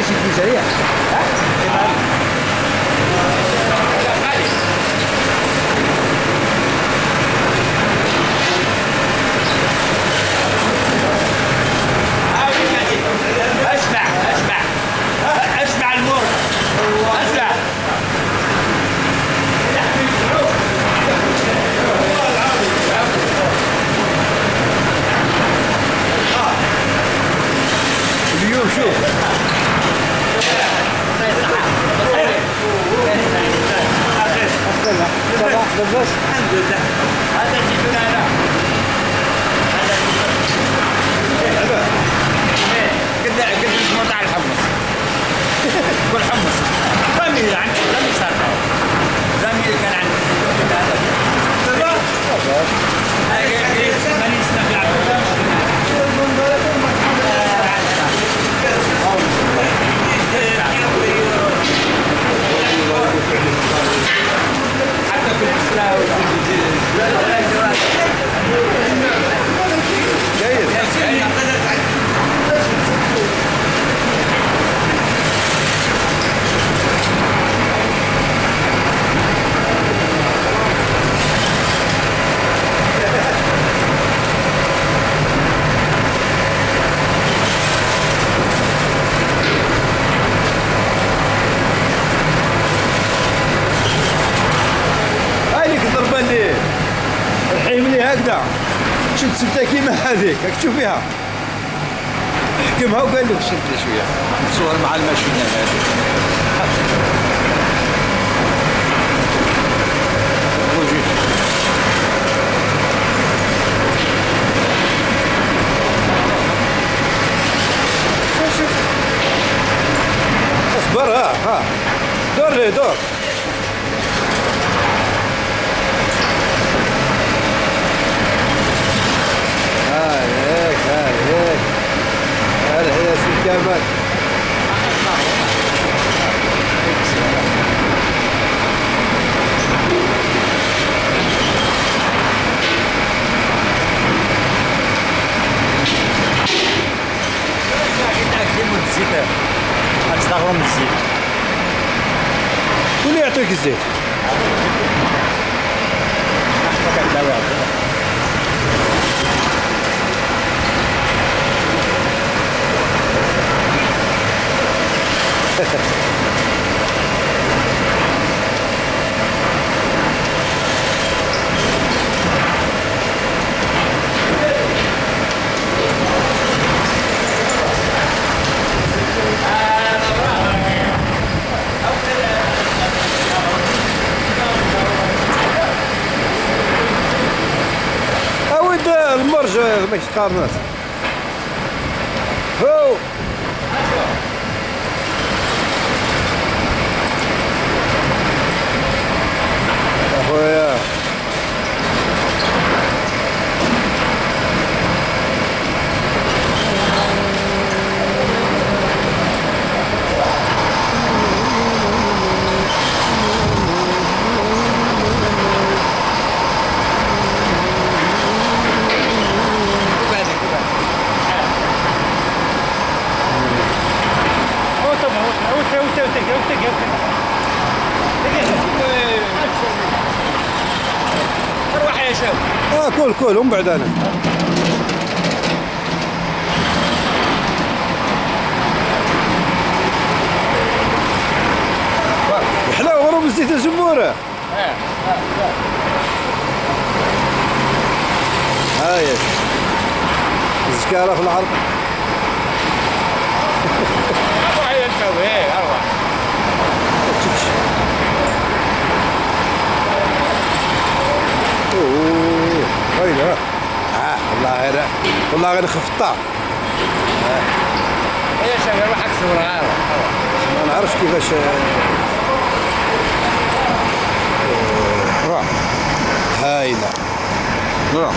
شي الجزائرية اسمع المر اسمع اليوم شوف صباح لبس الحمد لله هذا جيتنا هنا قد الموضوع الحمص كل حمص رمي عندي رمي صار رمي كان عندي هذا ماني استقلع حتى في الإسراء الحين هكذا شد سبتها كيما هذيك راك تشوفيها حكمها وقال لك شد شويه نتصور مع الماشينه هذيك اصبر ها دور لي دور هذا هي سكامات هتستغرب من الزيت شكون يعطيك الزيت؟ نحن كنداوي اود المرج ما يتقارناش هو اخويا روح يا شباب كل ومن بعد انا حلاوه غروب الزيت الزموره هاي الزكاره في العرض روح يا شباب روح ويلها والله غير خفطها يا شباب روح اكسر ما نعرفش كيفاش روح هايله روح